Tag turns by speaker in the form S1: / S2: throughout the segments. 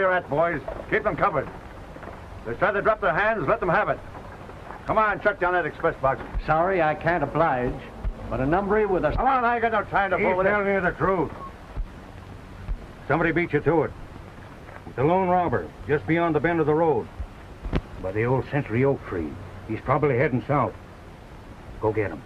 S1: you're at, boys. Keep them covered. If they try to drop their hands, let them have it. Come on, chuck down that express box.
S2: Sorry, I can't oblige, but a number with a...
S1: Come on, I ain't got no time to fool with it.
S3: He's telling you the truth. Somebody beat you to it. It's a lone robber, just beyond the bend of the road. By the old Century Oak tree. He's probably heading south. Go get him.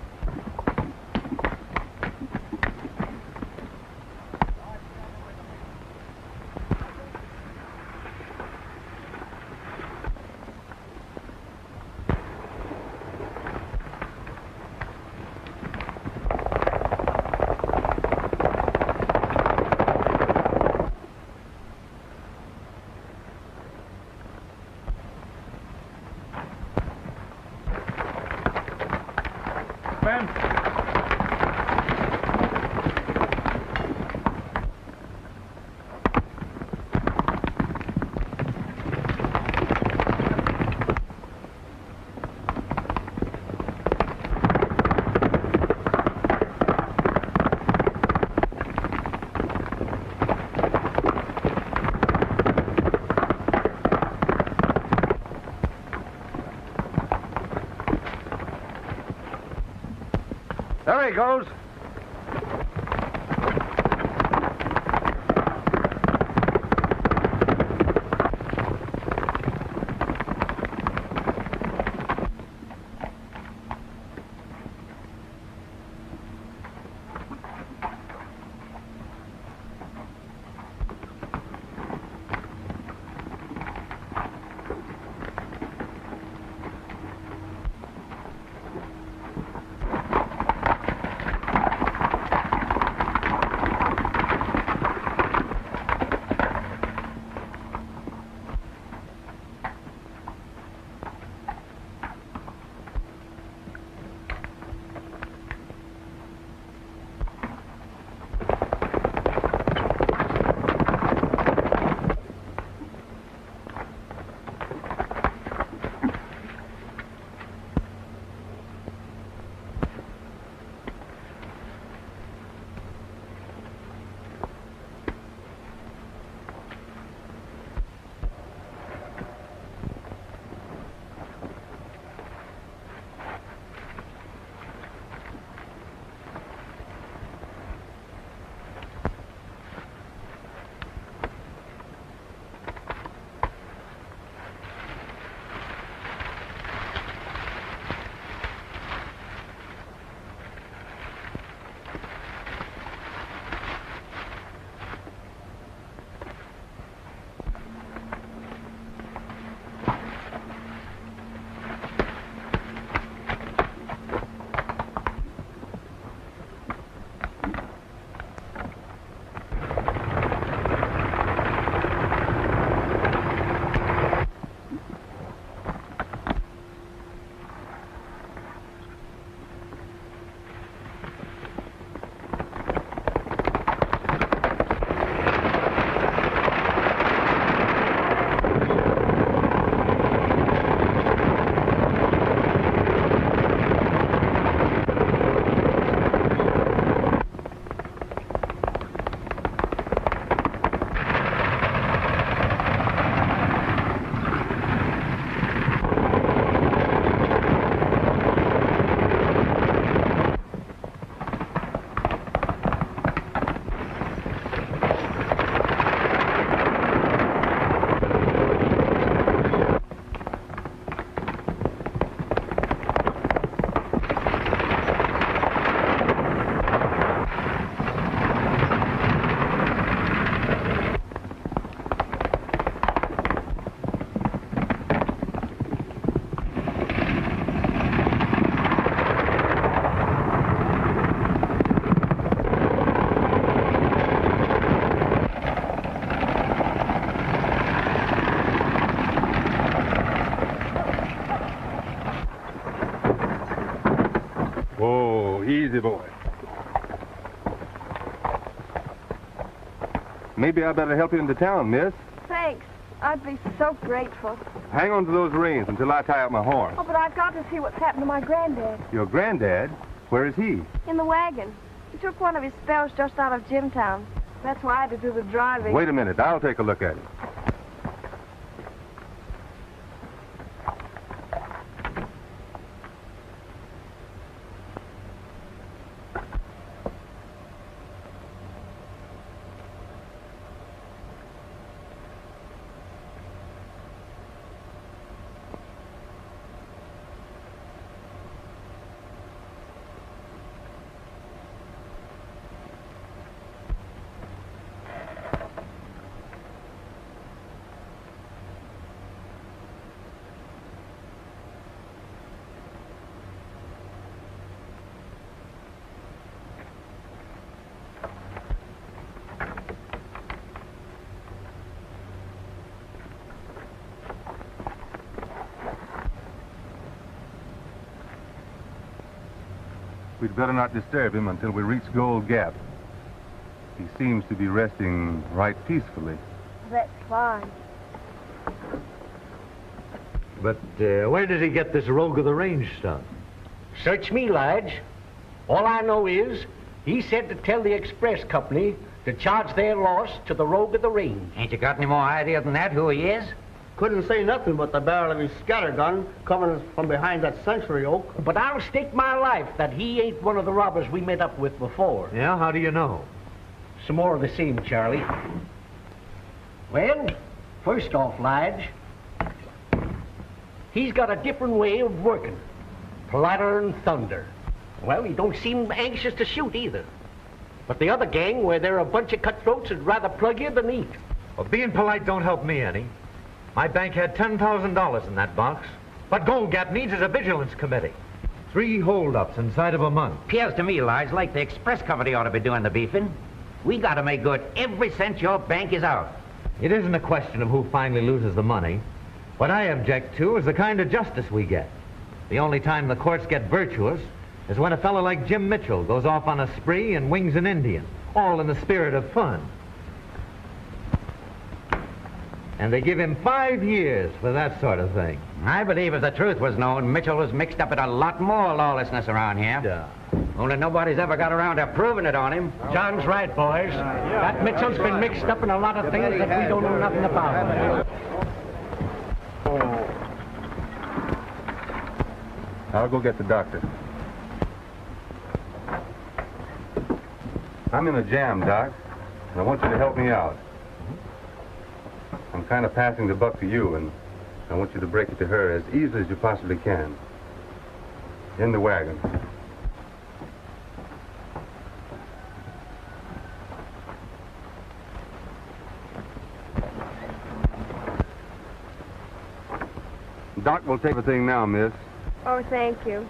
S1: There he goes.
S4: Easy, boy. Maybe I better help you into town, miss.
S5: Thanks. I'd be so grateful.
S4: Hang on to those reins until I tie up my horse.
S5: Oh, but I've got to see what's happened to my granddad.
S4: Your granddad? Where is he?
S5: In the wagon. He took one of his spells just out of Jimtown. That's why I had to do the driving.
S4: Wait a minute. I'll take a look at him. We'd better not disturb him until we reach Gold Gap. He seems to be resting right peacefully.
S5: That's fine.
S6: But where did he get this rogue of the range stuff?
S2: Search me, Lige. All I know is he said to tell the express company to charge their loss to the rogue of the range.
S7: Ain't you got any more idea than that who he is?
S8: Couldn't say nothing but the barrel of his scatter gun coming from behind that century oak.
S2: But I'll stake my life that he ain't one of the robbers we met up with before.
S6: Yeah, how do you know?
S2: Some more of the same, Charlie. Well, first off, Lige, he's got a different way of working. Politer than thunder. Well, he don't seem anxious to shoot either. But the other gang, where they're a bunch of cutthroats, would rather plug you than eat.
S6: Well, being polite don't help me any. My bank had $10,000 in that box. What Gold Gap needs is a vigilance committee. 3 holdups inside of a month.
S7: Appears to me, Lige, like the express company ought to be doing the beefing. We got to make good every cent your bank is out.
S6: It isn't a question of who finally loses the money. What I object to is the kind of justice we get. The only time the courts get virtuous is when a fellow like Jim Mitchell goes off on a spree and wings an Indian, all in the spirit of fun. And they give him 5 years for that sort of thing.
S7: I believe if the truth was known, Mitchell was mixed up in a lot more lawlessness around here.
S6: Yeah.
S7: Only nobody's ever got around to proving it on him.
S2: John's right, boys. That Mitchell's been mixed up in a lot of things that we don't know nothing about.
S4: I'll go get the doctor. I'm in a jam, Doc, and I want you to help me out. I'm kind of passing the buck to you, and I want you to break it to her as easily as you possibly can. In the wagon. Doc will take the thing now, miss.
S5: Oh, thank you.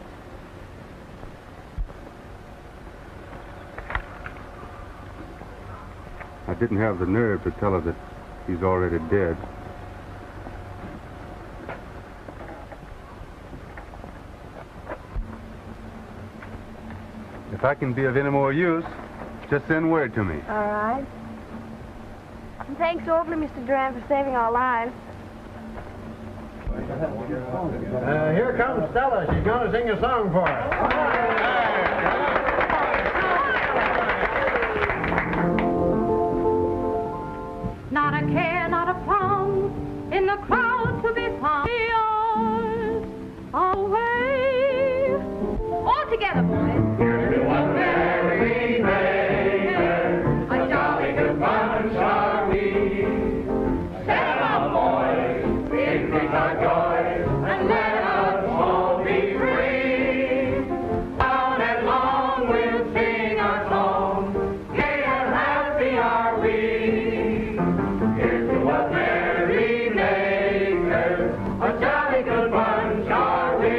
S4: I didn't have the nerve to tell her that he's already dead. If I can be of any more use, just send word to me.
S5: All right. And thanks awfully, Mr. Doran, for saving our lives.
S2: Here comes Stella. She's going to sing a song for us.
S9: Not a care, not a frown, in the crowd to be found. Yours, away. All together, boys.
S10: Here's to one merry maker, a jolly good bunch are we. Set 'em up, boys, increase our joy, and let us all be free. All night long we'll sing our song, gay and happy are we. Here's to one merry maker, a jolly good bunch are we.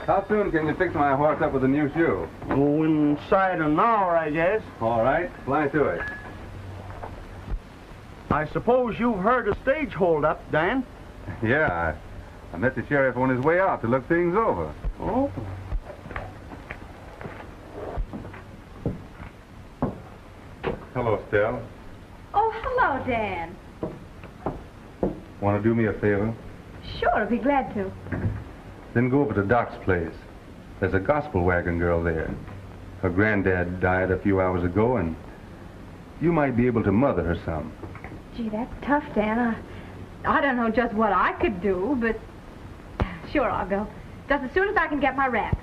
S4: How soon can you fix my horse up with a new shoe?
S8: Oh, inside an hour, I guess.
S4: All right, fly to it.
S8: I suppose you've heard of stage hold-up, Dan?
S4: Yeah, I met the sheriff on his way out to look things over.
S8: Oh?
S4: Hello, Stell.
S9: Oh, hello, Dan.
S4: Want to do me a favor?
S9: Sure, I'll be glad to.
S4: Then go over to Doc's place. There's a gospel wagon girl there. Her granddad died a few hours ago, and you might be able to mother her some.
S9: Gee, that's tough, Dan. I don't know just what I could do, but sure, I'll go. Just as soon as I can get my wrap.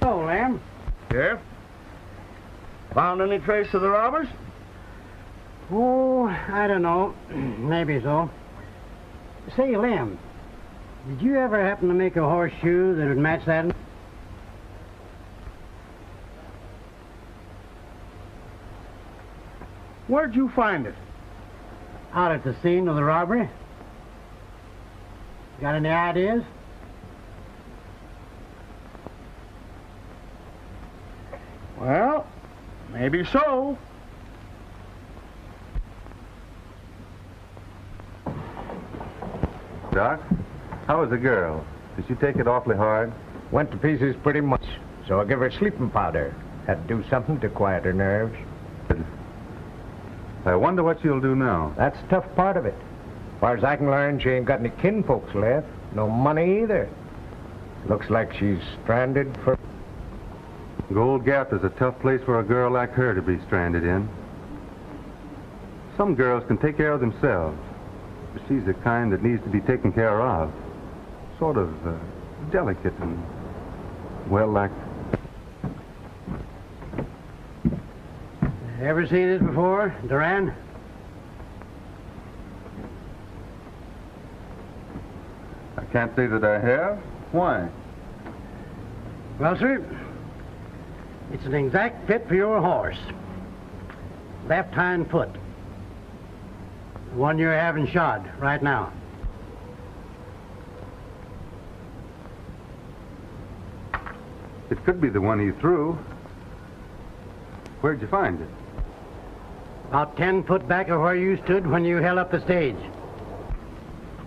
S2: Oh, Lamb.
S8: Sheriff? Found any trace of the robbers?
S2: Oh, I don't know. Maybe so. Say, Lamb, did you ever happen to make a horseshoe that would match that?
S8: Where'd you find it?
S2: Out at the scene of the robbery.
S8: Got any ideas? Well, maybe so.
S4: Doc, how was the girl? Did she take it awfully hard?
S2: Went to pieces pretty much, so I give her sleeping powder. Had to do something to quiet her nerves.
S4: I wonder what she'll do now.
S2: That's the tough part of it. As far as I can learn, she ain't got any kinfolks left. No money either. Looks like she's stranded for...
S4: Gold Gap is a tough place for a girl like her to be stranded in. Some girls can take care of themselves, but she's the kind that needs to be taken care of. Sort of delicate and, well, like...
S8: Ever seen this before, Doran?
S4: I can't say that I have. Why?
S8: Well, sir, it's an exact fit for your horse. Left hind foot. The one you're having shod right now.
S4: It could be the one he threw. Where'd you find it?
S8: About 10 foot back of where you stood when you held up the stage.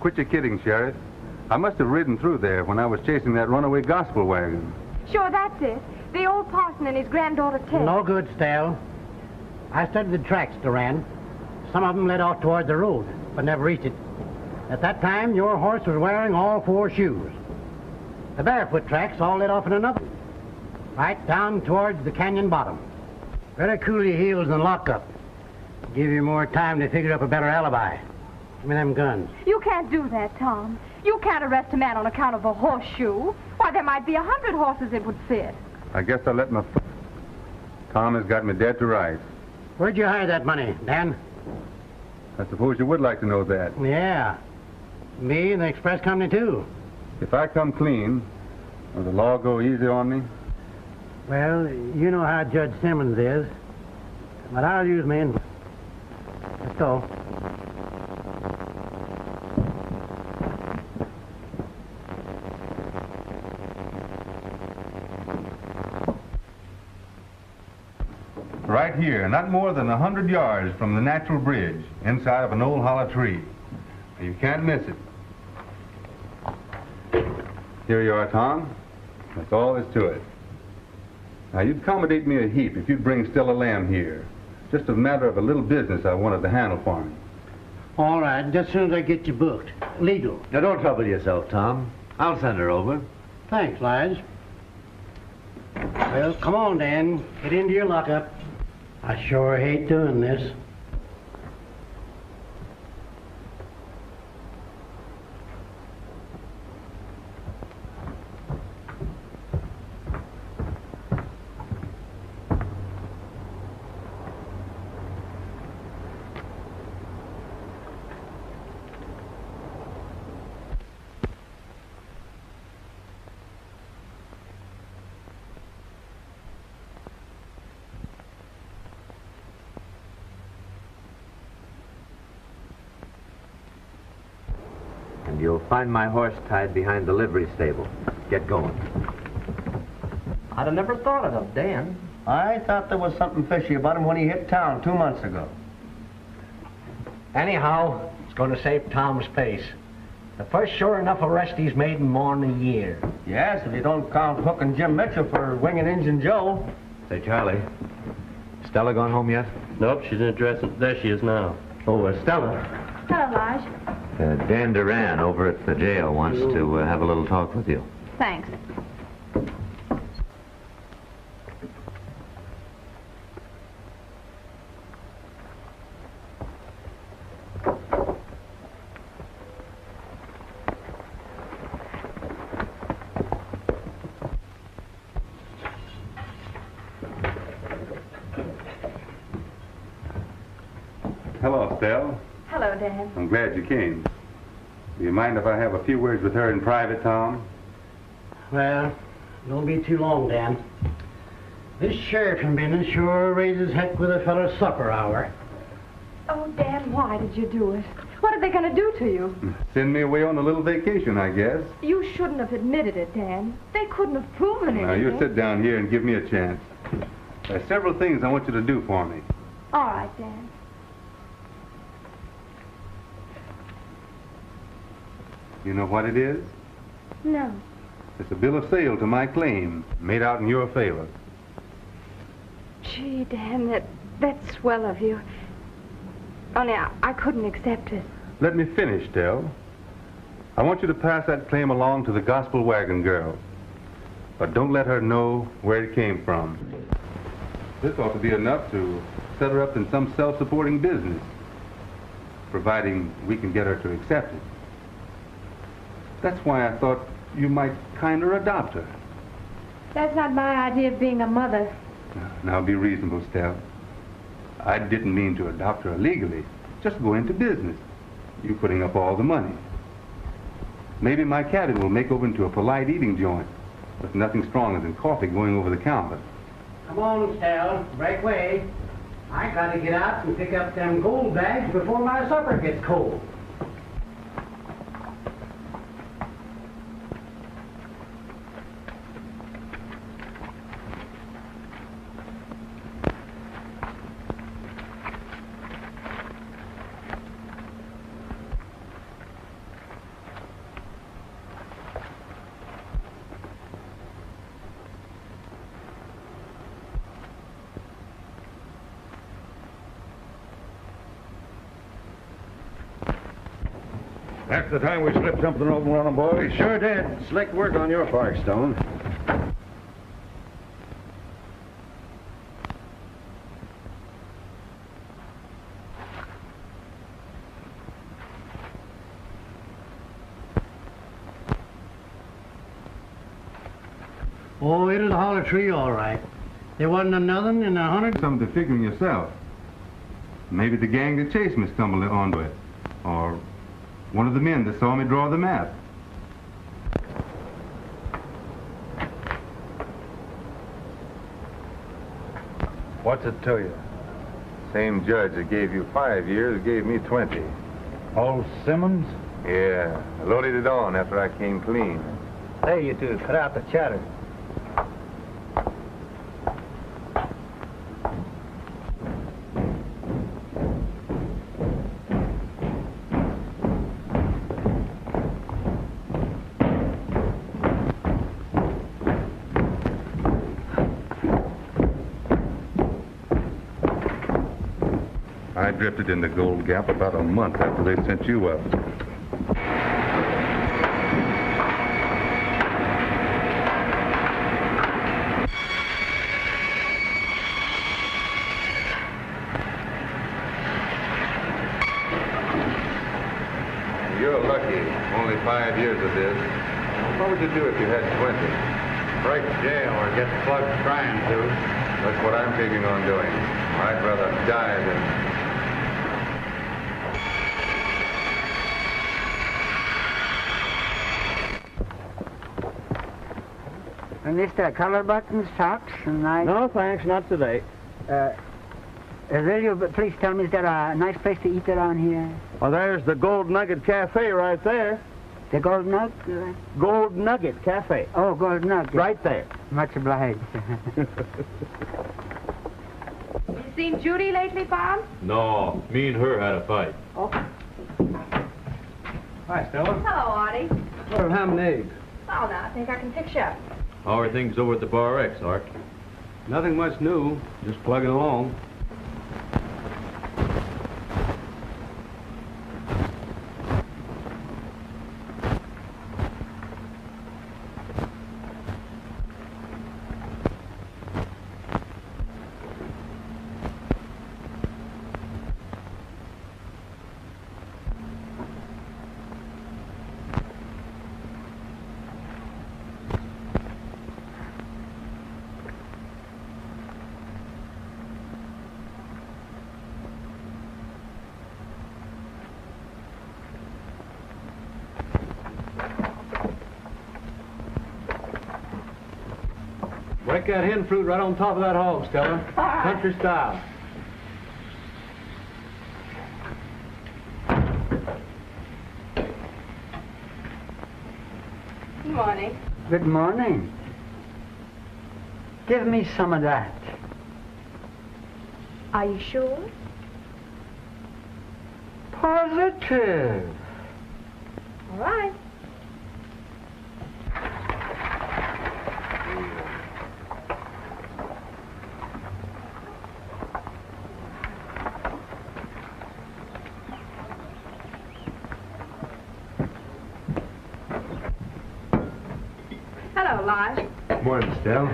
S4: Quit your kidding, Sheriff. I must have ridden through there when I was chasing that runaway gospel wagon.
S5: Sure, that's it. The old parson and his granddaughter, Ted.
S8: No good, Stell. I studied the tracks, Doran. Some of them led off toward the road, but never reached it. At that time, your horse was wearing all 4 shoes. The barefoot tracks all led off in another, right down towards the canyon bottom. Better cool your heels and lock up. Give you more time to figure up a better alibi. Give me them guns.
S5: You can't do that, Tom. You can't arrest a man on account of a horseshoe. Why, there might be 100 horses it would fit.
S4: I guess I'll let my... Tom has got me dead to rights.
S8: Where'd you hide that money, Dan?
S4: I suppose you would like to know that.
S8: Yeah. Me and the express company, too.
S4: If I come clean, will the law go easy on me?
S8: Well, you know how Judge Simmons is. But I'll use me in... Let's go.
S4: Right here, not more than 100 yards from the natural bridge, inside of an old hollow tree. You can't miss it. Here you are, Tom. That's all there is to it. Now, you'd accommodate me a heap if you'd bring Stella Lamb here. Just a matter of a little business I wanted to handle for him.
S8: All right, just as soon as I get you booked. Legal.
S6: Now, don't trouble yourself, Tom. I'll send her over.
S8: Thanks, Lige. Well, come on, Dan. Get into your lockup. I sure hate doing this.
S6: And you'll find my horse tied behind the livery stable. Get going.
S8: I'd have never thought of him, Dan.
S11: I thought there was something fishy about him when he hit town 2 months ago.
S2: Anyhow, it's going to save Tom's face. The first sure enough arrest he's made in more than a year.
S11: Yes, if you don't count hooking Jim Mitchell for winging Injun Joe.
S6: Say, Charlie, Stella gone home yet?
S11: Nope, she's in the dressing. There she is now.
S6: Oh, Stella.
S5: Hello, Lige.
S6: Dan Doran over at the jail wants to have a little talk with you.
S5: Thanks.
S4: Hello, Stella.
S5: Hello, Dan.
S4: I'm glad you came. Do you mind if I have a few words with her in private, Tom?
S8: Well, don't be too long, Dan. This sheriff in business sure raises heck with a fellow's supper hour.
S5: Oh, Dan, why did you do it? What are they going to do to you?
S4: Send me away on a little vacation, I guess.
S5: You shouldn't have admitted it, Dan. They couldn't have proven anything.
S4: Now, you sit down here and give me a chance. There's several things I want you to do for me.
S5: All right, Dan.
S4: You know what it is?
S5: No.
S4: It's a bill of sale to my claim, made out in your favor.
S5: Gee, Dan, that's swell of you. Only I couldn't accept it.
S4: Let me finish, Del. I want you to pass that claim along to the gospel wagon girl. But don't let her know where it came from. This ought to be enough to set her up in some self-supporting business, providing we can get her to accept it. That's why I thought you might kind of adopt her.
S5: That's not my idea of being a mother.
S4: Now be reasonable, Stell. I didn't mean to adopt her illegally. Just go into business. You putting up all the money. Maybe my cabin will make over into a polite eating joint, with nothing stronger than coffee going over the counter.
S8: Come on, Stell. Break way. I gotta get out and pick up them gold bags before my supper gets cold.
S3: That's the time we slipped something over on them, boys.
S1: We sure did. Slick work on your part, Stone.
S8: Oh, it'll haul a tree all right. There wasn't another in 100.
S4: Something to figuring yourself. Maybe the gang that chased me stumbled onto it. Or one of the men that saw me draw the map.
S1: What's it to you?
S4: Same judge that gave you 5 years gave me 20.
S1: Old Simmons?
S4: Yeah, I loaded it on after I came clean.
S11: Hey, you two, cut out the chatter.
S4: I drifted in the Gold Gap about a month after they sent you up. You're lucky. Only 5 years of this. What would you do if you had 20?
S1: Break jail or get plugged trying to.
S4: That's what I'm thinking on doing. I'd rather die than...
S12: Mr. Collar buttons, socks, and I...
S11: No, thanks, not today.
S12: Will you please tell me, is there a nice place to eat around here?
S11: Well, there's the Gold Nugget Cafe right there.
S12: The Gold Nugget?
S11: Gold Nugget Cafe.
S12: Oh, Gold Nugget.
S11: Right there.
S12: Much obliged.
S5: You seen Judy lately, Bob?
S13: No, me and her had a fight.
S5: Oh.
S11: Hi, Stella.
S5: Hello, Artie.
S11: What a ham and eggs.
S5: Oh, now, I think I can fix you up.
S13: How are things over at the Bar X, Art?
S11: Nothing much new, just plugging along. Break that hen fruit right on top of that hog, Stella.
S5: Right.
S11: Country style.
S9: Good morning.
S12: Good morning. Give me some of that.
S9: Are you sure?
S12: Positive.
S9: All right. Hello, Lige.
S4: Morning, Stell.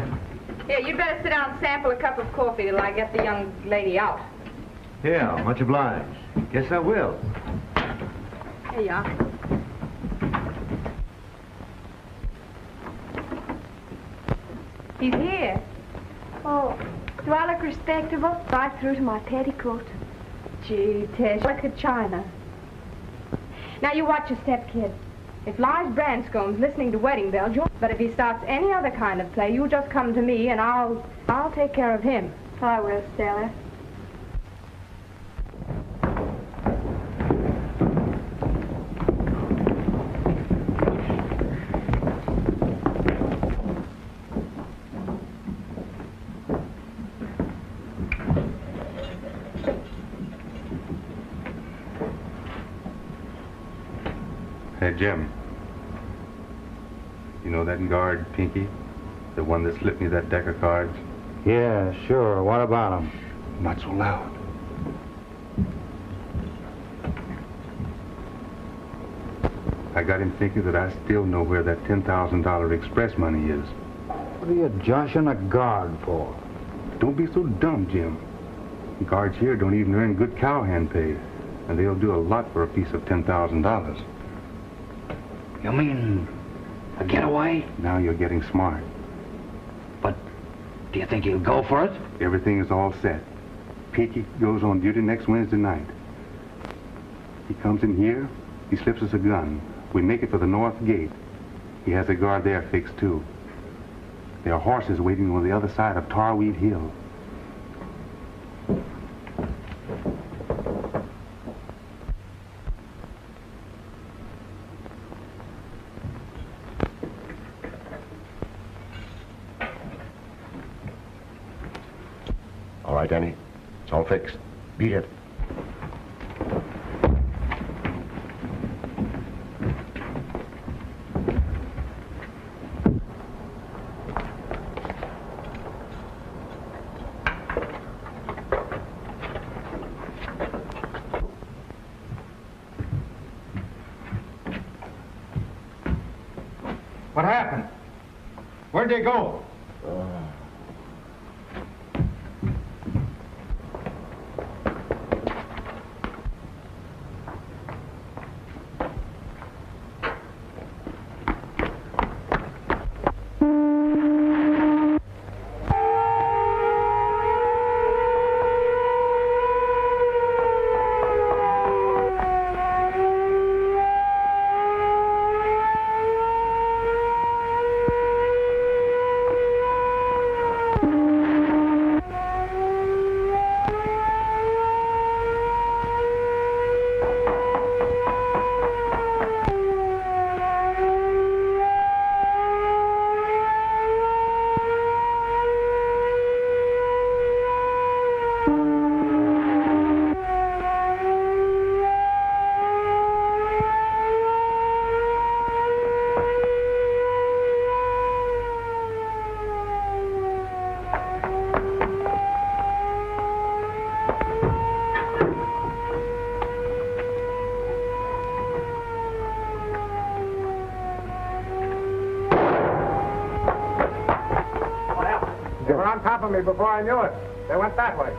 S9: Here, you'd better sit down and sample a cup of coffee till I get the young lady out.
S1: Yeah, much obliged. Guess I will.
S9: Here you are. He's here. Oh, do I look respectable? Right through to my petticoat. Gee, Tish, look at China. Now, you watch your step, kid. If Lige Branscome's listening to Wedding Bells, but if he starts any other kind of play, you just come to me and I'll take care of him. I will, Stella.
S4: Hey, Jim. You know that guard, Pinky? The one that slipped me that deck of cards?
S3: Yeah, sure. What about him?
S4: Not so loud. I got him thinking that I still know where that $10,000 express money is.
S3: What are you joshing a guard for?
S4: Don't be so dumb, Jim. Guards here don't even earn good cowhand pay, and they'll do a lot for a piece of $10,000.
S3: You mean a getaway?
S4: Now you're getting smart.
S3: But do you think he'll go for it?
S4: Everything is all set. Pinky goes on duty next Wednesday night. He comes in here, he slips us a gun. We make it for the north gate. He has a guard there fixed, too. There are horses waiting on the other side of Tarweed Hill.
S11: All right, Danny. It's all fixed. Beat it.
S3: What happened? Where'd they go?
S1: On top of me before I knew it. They went that way.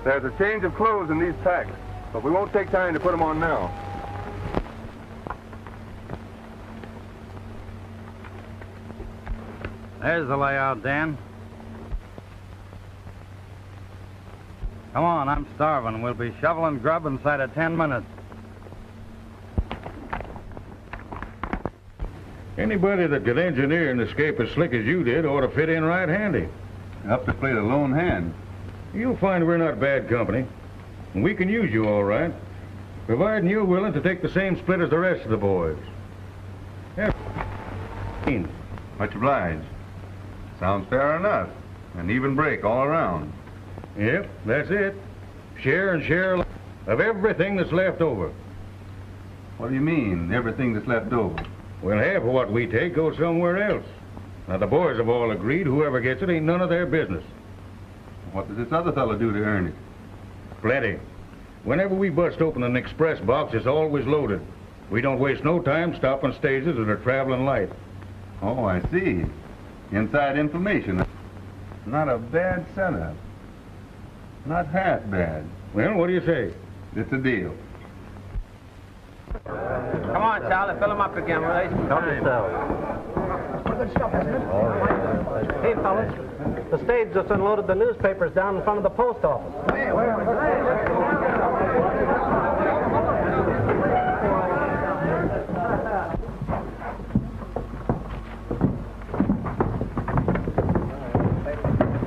S4: There's a change of clothes in these packs, but we won't take time to put them on now.
S3: There's the layout, Dan.
S1: Come on, I'm starving. We'll be shoveling grub inside of 10 minutes.
S3: Anybody that could engineer an escape as slick as you did ought to fit in right handy.
S4: Up to play the lone hand.
S3: You'll find we're not bad company. And we can use you all right, providing you're willing to take the same split as the rest of the boys.
S4: Much obliged. Sounds fair enough. An even break all around.
S3: Yep, that's it. Share and share of everything that's left over.
S4: What do you mean, everything that's left over?
S3: Well, half of what we take goes somewhere else. Now, the boys have all agreed whoever gets it ain't none of their business.
S4: What does this other fellow do to earn it?
S3: Plenty. Whenever we bust open an express box, it's always loaded. We don't waste no time stopping stages that are traveling light.
S4: Oh, I see. Inside information. Not a bad setup. Not half bad.
S3: Well, what do you say?
S4: It's a deal.
S14: Come on, Charlie, fill them up again. We're wasting time.
S8: Good stuff, isn't it? Hey, fellas, the stage just unloaded the newspapers down in front of the post office. Hey, where are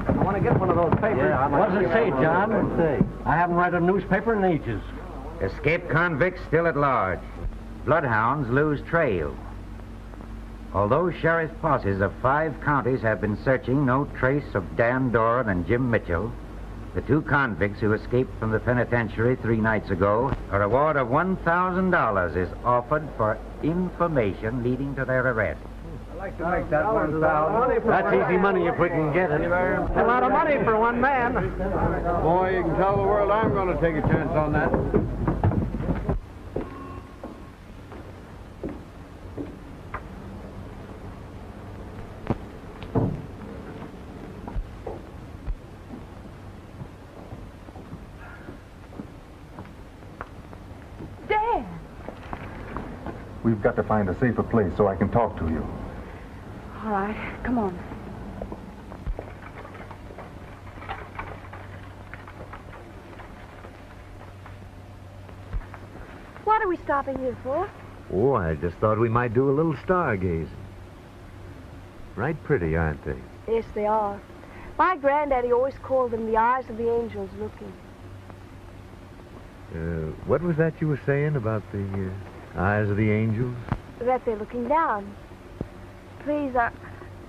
S2: I want to get one of those papers.
S8: Yeah, what does it say, John?
S2: What does it say?
S8: I haven't read a newspaper in ages.
S7: Escaped convicts still at large. Bloodhounds lose trail. Although sheriff's posses of 5 counties have been searching no trace of Dan Doran and Jim Mitchell, the 2 convicts who escaped from the penitentiary 3 nights ago, a reward of $1,000 is offered for information leading to their arrest.
S14: I like that 1,000.
S2: That's easy money if we can get it.
S14: A lot of money for one man.
S1: Boy, you can tell the world I'm going to take a chance on that.
S5: Dan!
S4: We've got to find a safer place so I can talk to you.
S5: All right, come on.
S9: What are we stopping here for?
S6: Oh, I just thought we might do a little stargazing. Right pretty, aren't they?
S9: Yes, they are. My granddaddy always called them the eyes of the angels looking.
S6: What was that you were saying about the eyes of the angels?
S9: That they're looking down. Please,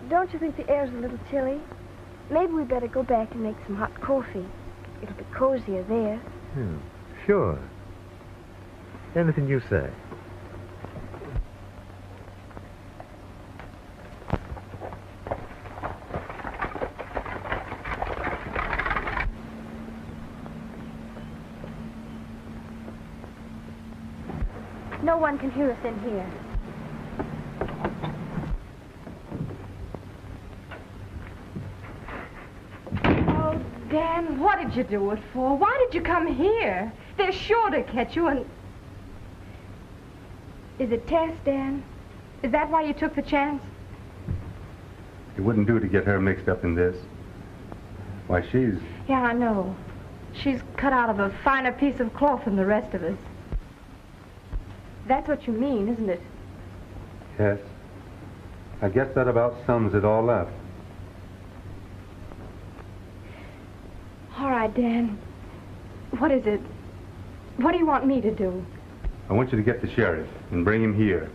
S9: don't you think the air's a little chilly? Maybe we better go back and make some hot coffee. It'll be cozier there.
S6: Yeah, sure. Anything you say.
S5: No one can hear us in here. Oh, Dan, what did you do it for? Why did you come here? They're sure to catch you and... Is it Tess, Dan? Is that why you took the chance?
S4: It wouldn't do to get her mixed up in this. Why, she's...
S5: Yeah, I know. She's cut out of a finer piece of cloth than the rest of us. That's what you mean, isn't it?
S4: Yes. I guess that about sums it all up.
S5: All right, Dan. What is it? What do you want me to do?
S4: I want you to get the sheriff and bring him here.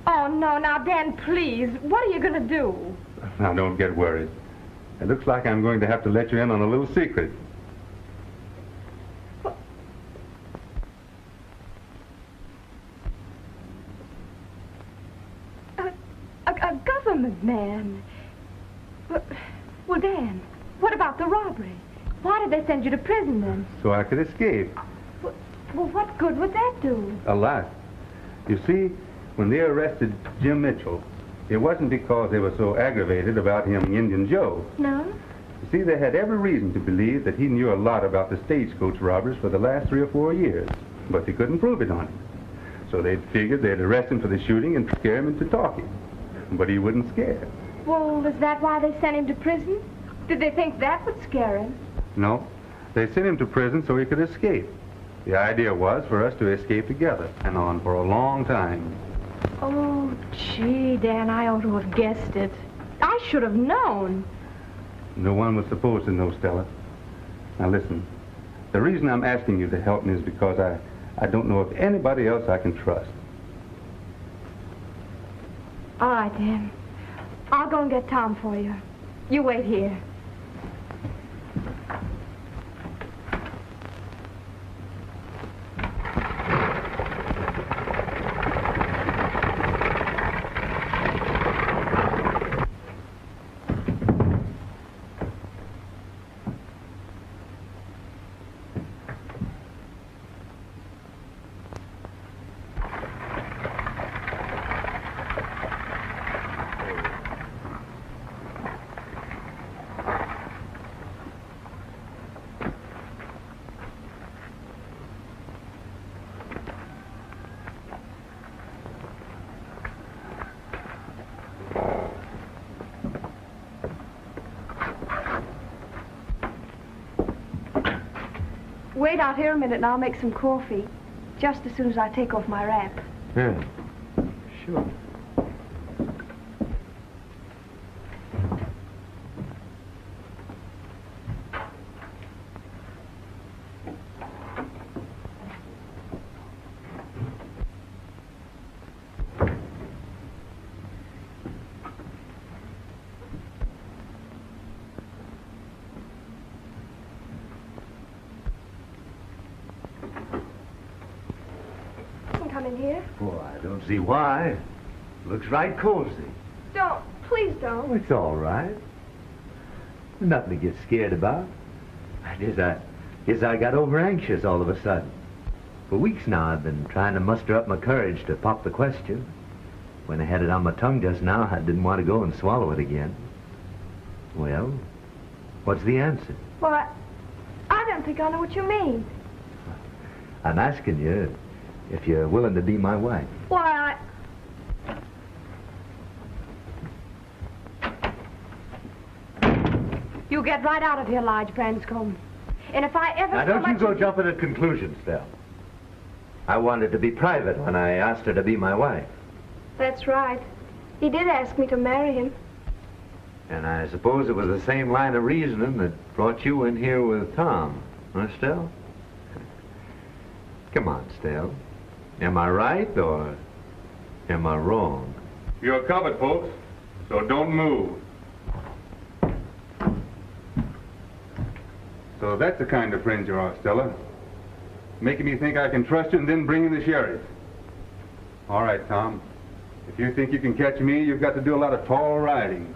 S5: Oh, no. Now, Dan, please. What are you going to do?
S4: Now, don't get worried. It looks like I'm going to have to let you in on a little secret.
S5: A government man. Well, Dan, what about the robbery? Why did they send you to prison then?
S4: So I could escape.
S5: Well, what good would that do?
S4: A lot. You see, when they arrested Jim Mitchell, it wasn't because they were so aggravated about him Indian Joe.
S5: No?
S4: You see, they had every reason to believe that he knew a lot about the stagecoach robbers for the last 3 or 4 years, but they couldn't prove it on him. So they figured they'd arrest him for the shooting and scare him into talking. But he wouldn't scare.
S5: Well, is that why they sent him to prison? Did they think that would scare him?
S4: No. They sent him to prison so he could escape. The idea was for us to escape together, and on for a long time.
S9: Oh, gee, Dan, I ought to have guessed it. I should have known.
S4: No one was supposed to know, Stella. Now listen, the reason I'm asking you to help me is because I don't know of anybody else I can trust.
S9: All right, Dan. I'll go and get Tom for you. You wait here. Wait out here a minute and I'll make some coffee. Just as soon as I take off my wrap.
S6: Yeah, sure.
S9: Come in here.
S6: Oh, I don't see why. Looks right cozy.
S9: Don't. Please don't.
S6: Oh, it's all right. Nothing to get scared about. I guess I got over anxious all of a sudden. For weeks now I've been trying to muster up my courage to pop the question. When I had it on my tongue just now, I didn't want to go and swallow it again. Well, what's the answer?
S9: Well, I don't think I know what you mean.
S6: I'm asking you if you're willing to be my wife.
S9: Why, You get right out of here, Lige Branscombe. And if I ever...
S6: Now, don't you go jumping at conclusions, Stell. I wanted to be private when I asked her to be my wife.
S9: That's right. He did ask me to marry him.
S6: And I suppose it was the same line of reasoning that brought you in here with Tom, huh, Stell? Come on, Stell. Am I right or am I wrong?
S4: You're covered, folks, so don't move. So that's the kind of friend you are, Stella. Making me think I can trust you and then bringing the sheriff. All right, Tom. If you think you can catch me, you've got to do a lot of tall riding.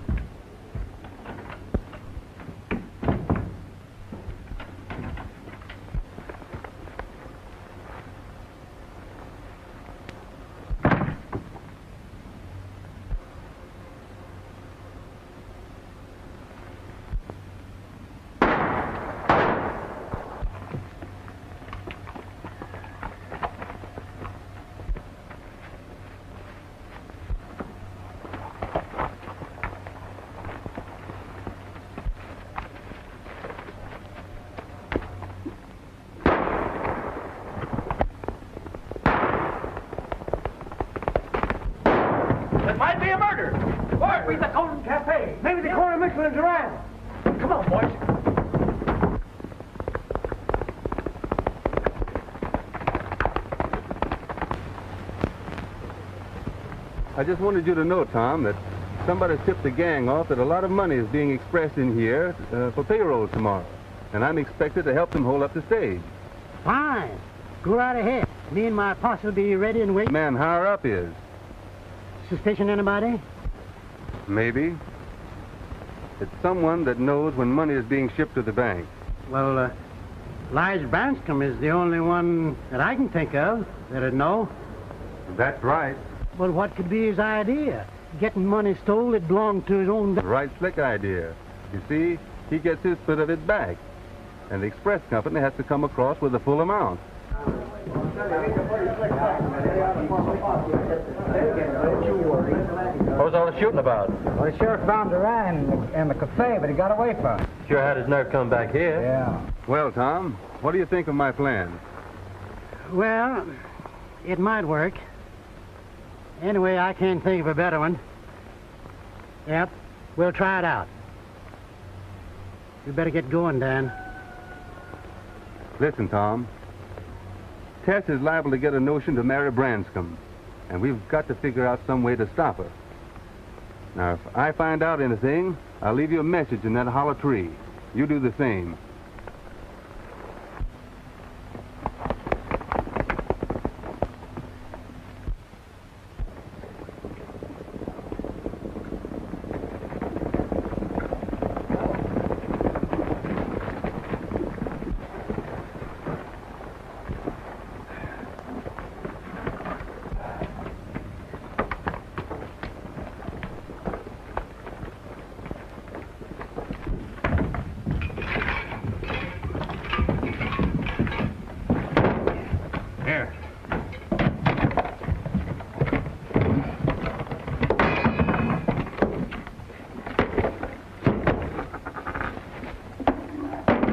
S14: Doran. Come on, boys.
S4: I just wanted you to know, Tom, that somebody tipped the gang off that a lot of money is being expressed in here for payroll tomorrow. And I'm expected to help them hold up the stage.
S8: Fine. Go right ahead. Me and my posse will be ready and wait.
S4: The man higher up is.
S8: Suspicion anybody?
S4: Maybe. It's someone that knows when money is being shipped to the bank.
S8: Well, Lige Branscombe is the only one that I can think of that'd know.
S4: That's right.
S8: Well, what could be his idea? Getting money stole that belonged to his own...
S4: Right slick idea. You see, he gets his split of it back. And the express company has to come across with the full amount.
S3: What was all the shooting about?
S12: Well, the sheriff found Doran in the cafe, but he got away from him.
S13: Sure had his nerve come back here.
S8: Yeah.
S4: Well, Tom, what do you think of my plan?
S8: Well, it might work. Anyway, I can't think of a better one. Yep, we'll try it out. You better get going, Dan.
S4: Listen, Tom. Tess is liable to get a notion to marry Branscombe, and we've got to figure out some way to stop her. Now, if I find out anything, I'll leave you a message in that hollow tree. You do the same.
S3: Here.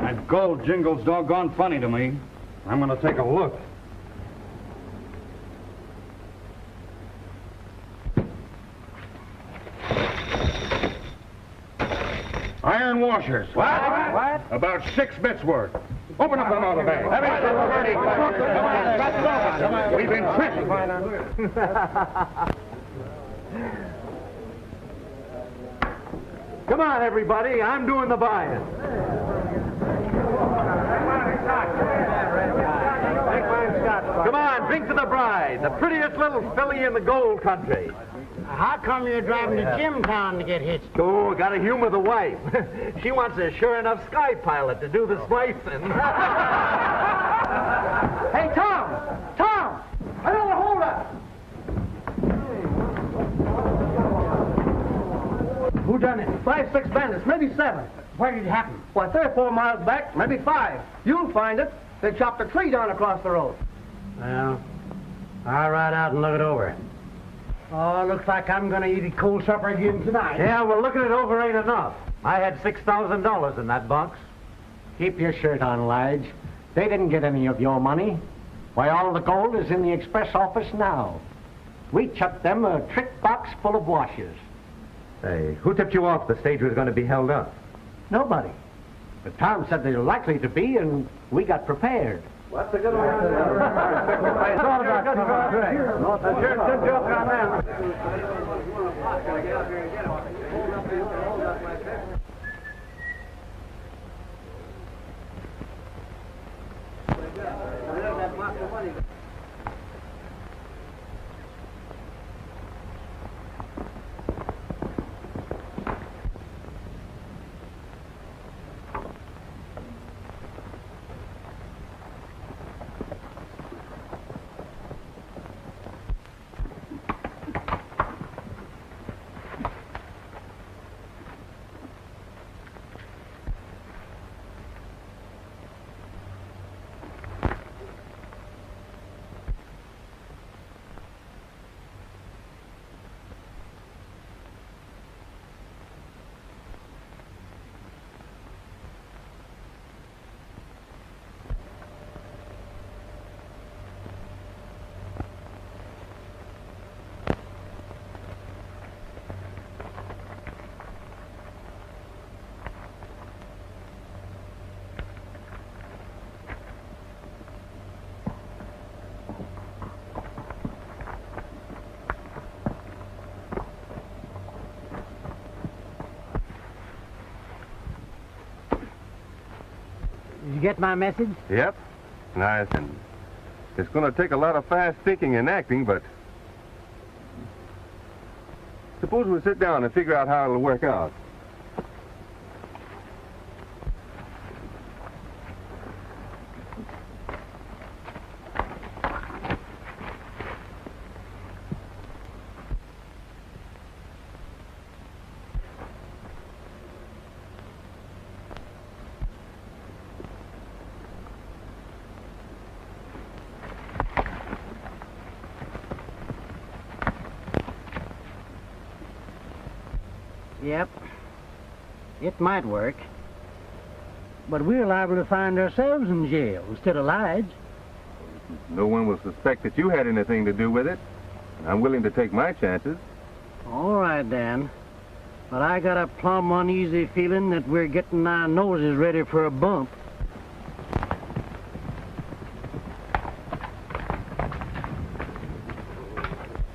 S3: That gold jingle's doggone funny to me. I'm gonna take a look. Iron washers. What? About 6 bits worth. Open up another bag. We've been tricked.
S6: Come on, everybody. I'm doing the buying. Come on, drink to the bride, the prettiest little filly in the gold country.
S8: How come you're driving to Jimtown to get hitched?
S6: Oh, gotta humor the wife. She wants a sure enough sky pilot to do the splicing.
S14: Hey, Tom! Tom! Another holdup!
S8: Who done it?
S14: 5, 6 bandits, maybe 7.
S8: Where did it happen?
S14: Why, 3 or 4 miles back, maybe 5. You'll find it. They chopped a tree down across the road.
S8: Well, I'll ride out and look it over. Oh, looks like I'm gonna eat a cold supper again tonight.
S6: Yeah, well, looking it over ain't enough. I had $6,000 in that box.
S2: Keep your shirt on, Lige. They didn't get any of your money. Why, all the gold is in the express office now. We chucked them a trick box full of washers.
S6: Hey, who tipped you off the stage was going to be held up?
S2: Nobody. But Tom said they were likely to be, and we got prepared.
S14: What's a good one? It's all about good joke on them.
S8: Did you get my message?
S4: Yep. Nice. And it's going to take a lot of fast thinking and acting, but suppose we sit down and figure out how it'll work out.
S8: Yep. It might work. But we're liable to find ourselves in jail instead of Lige.
S4: No one will suspect that you had anything to do with it. I'm willing to take my chances.
S8: All right, Dan. But I got a plumb uneasy feeling that we're getting our noses ready for a bump.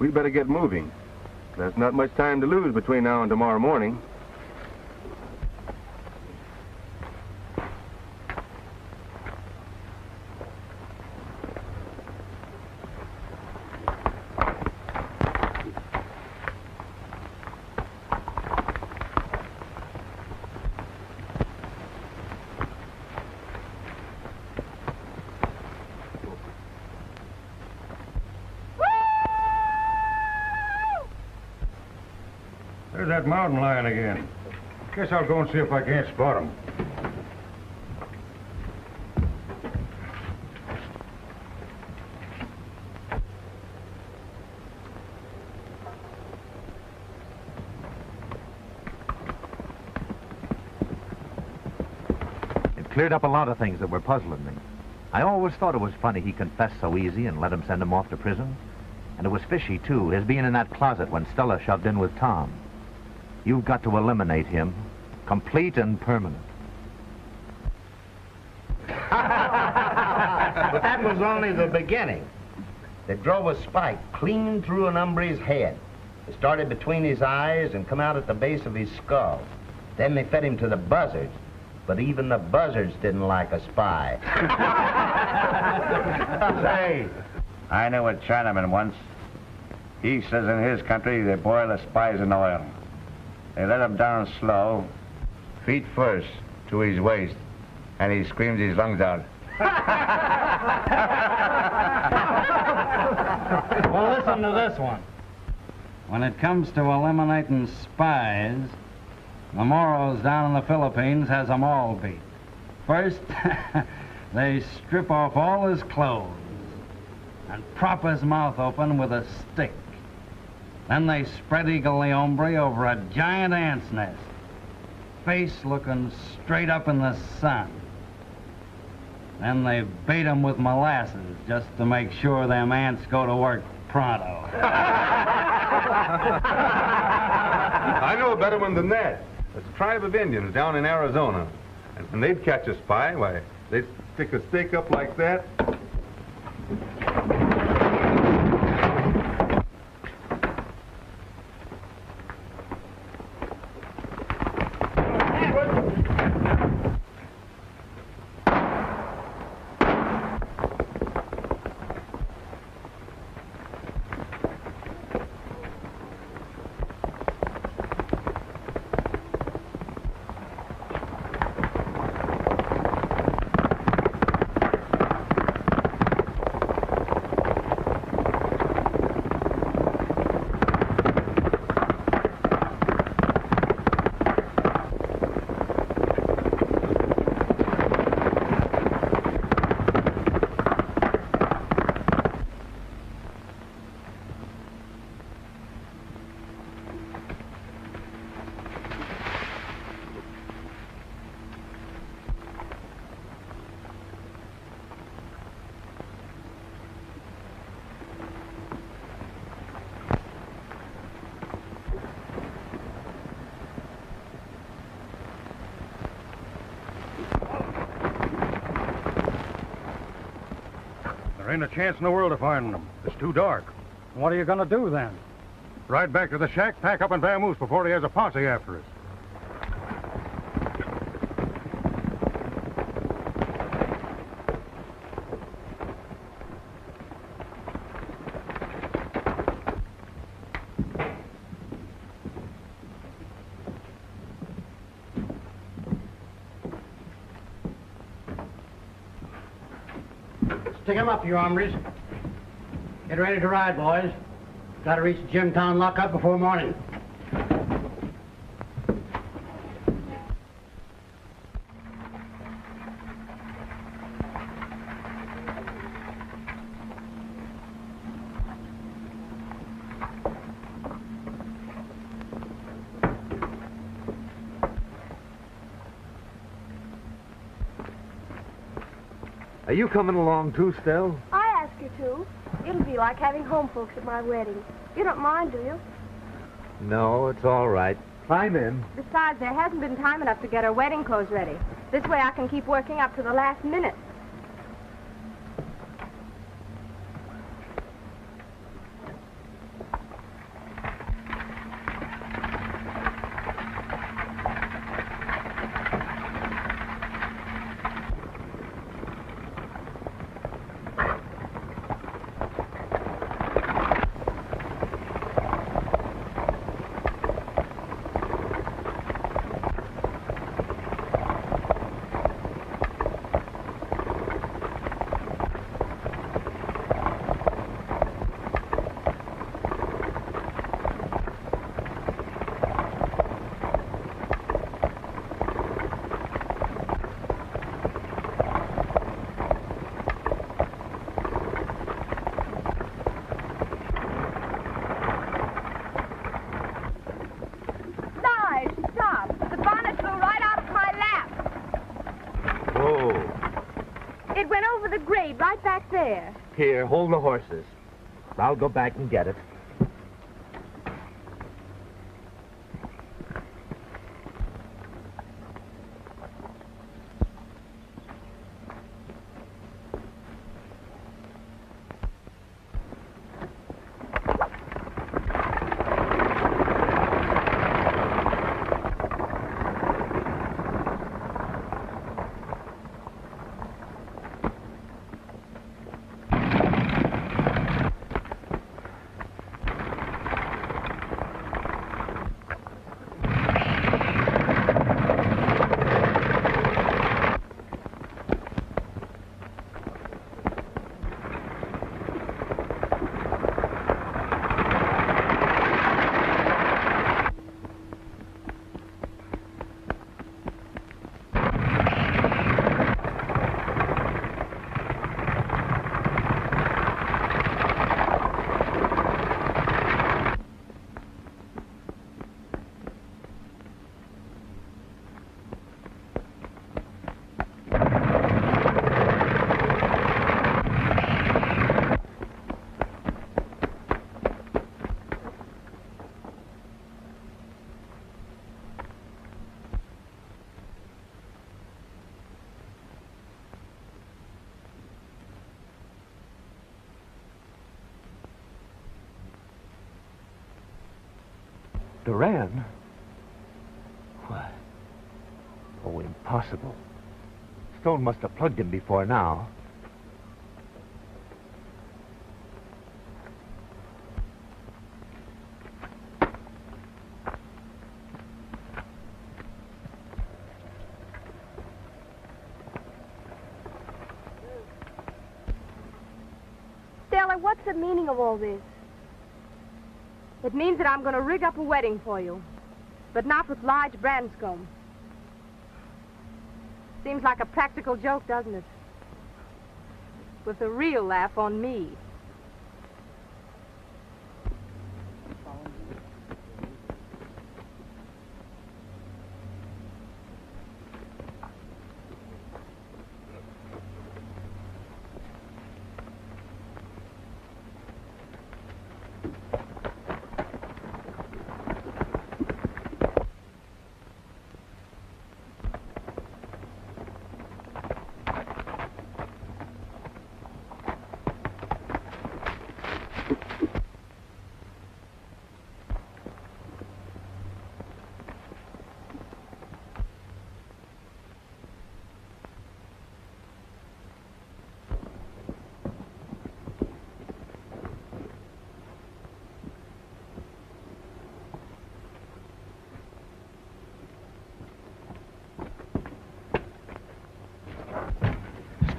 S4: We better get moving. There's not much time to lose between now and tomorrow morning.
S3: There's that mountain lion again. Guess I'll go and see if I can't spot him.
S6: It cleared up a lot of things that were puzzling me. I always thought it was funny he confessed so easy and let him send him off to prison. And it was fishy, too, his being in that closet when Stella shoved in with Tom. You've got to eliminate him, complete and permanent.
S2: But that was only the beginning. They drove a spike clean through an hombre's head. It started between his eyes and come out at the base of his skull. Then they fed him to the buzzards. But even the buzzards didn't like a spy.
S1: Say, I knew a Chinaman once. He says in his country they boil the spies in oil. They let him down slow, feet first, to his waist, and he screams his lungs out.
S15: Well, listen to this one. When it comes to eliminating spies, the Moros down in the Philippines has them all beat. First, they strip off all his clothes and prop his mouth open with a stick. Then they spread eagle the hombre over a giant ant's nest, face looking straight up in the sun. Then they bait him with molasses just to make sure them ants go to work pronto.
S4: I know a better one than that. There's a tribe of Indians down in Arizona. And when they'd catch a spy, why, they'd stick a stake up like that.
S3: There ain't a chance in the world of finding them. It's too dark.
S8: What are you going to do then?
S3: Ride back to the shack, pack up and vamoose before he has a posse after us.
S8: Stick 'em up, you hombres. Get ready to ride, boys. Got to reach Jimtown lockup before morning.
S6: Are you coming along too, Stell?
S9: I ask you to. It'll be like having home folks at my wedding. You don't mind, do you?
S6: No, it's all right. Climb in.
S9: Besides, there hasn't been time enough to get her wedding clothes ready. This way I can keep working up to the last minute. Right back there.
S6: Here, hold the horses. I'll go back and get it. Doran? What? Oh, impossible. Stone must have plugged him before now.
S9: Stella, what's the meaning of all this? It means that I'm going to rig up a wedding for you, but not with Lige Branscombe. Seems like a practical joke, doesn't it? With a real laugh on me.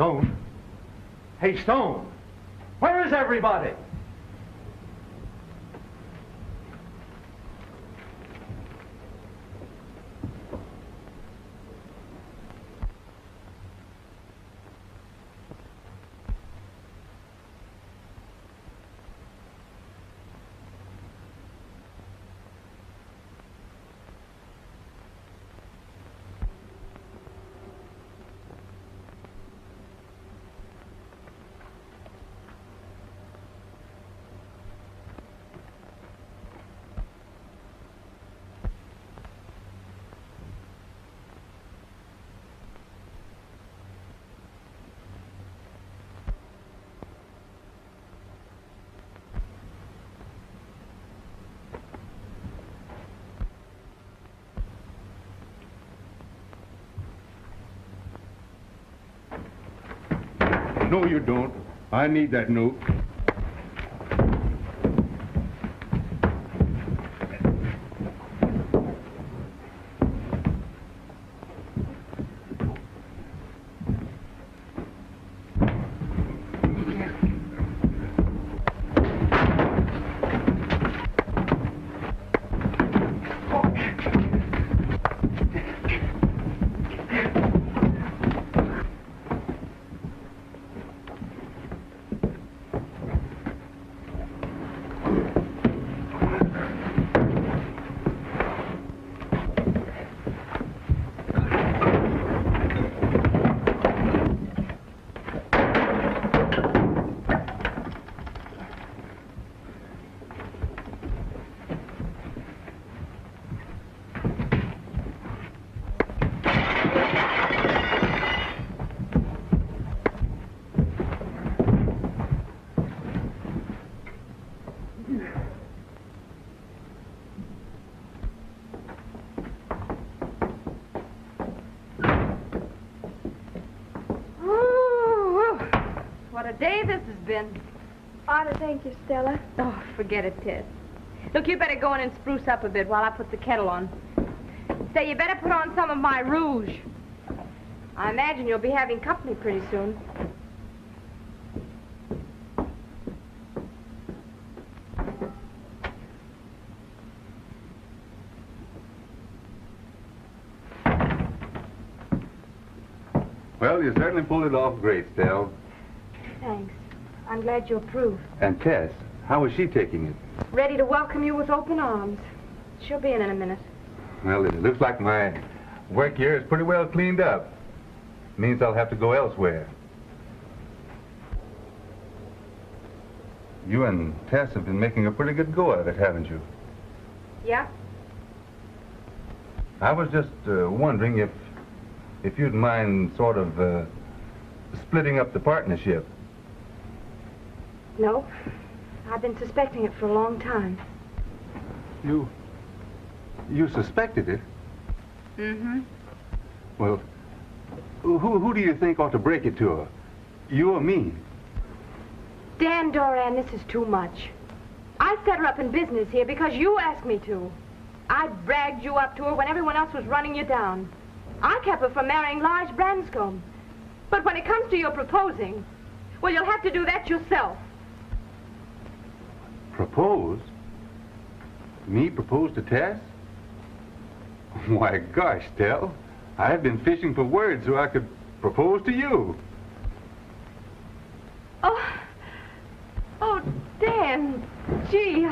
S6: Stone? Hey, Stone! Where is everybody?
S4: No, you don't. I need that note.
S9: What a day this has been.
S5: Ought to thank you, Stella.
S9: Oh, forget it, Tess. Look, you better go in and spruce up a bit while I put the kettle on. Say, you better put on some of my rouge. I imagine you'll be having company pretty soon.
S4: Well, you certainly pulled it off great, Stell.
S9: Thanks. I'm glad you approve.
S4: And Tess, how is she taking it?
S9: Ready to welcome you with open arms. She'll be in a minute.
S4: Well, it looks like my work here is pretty well cleaned up. Means I'll have to go elsewhere. You and Tess have been making a pretty good go of it, haven't you?
S9: Yeah?
S4: I was just wondering if you'd mind sort of splitting up the partnership.
S9: No. I've been suspecting it for a long time.
S4: You suspected it?
S9: Mm-hmm.
S4: Well, who do you think ought to break it to her? You or me?
S9: Dan Doran, this is too much. I set her up in business here because you asked me to. I bragged you up to her when everyone else was running you down. I kept her from marrying Lars Branscombe. But when it comes to your proposing, well, you'll have to do that yourself.
S4: Propose? Me propose to Tess? Why, gosh, Stell, I've been fishing for words so I could propose to you.
S9: Oh, Dan, gee.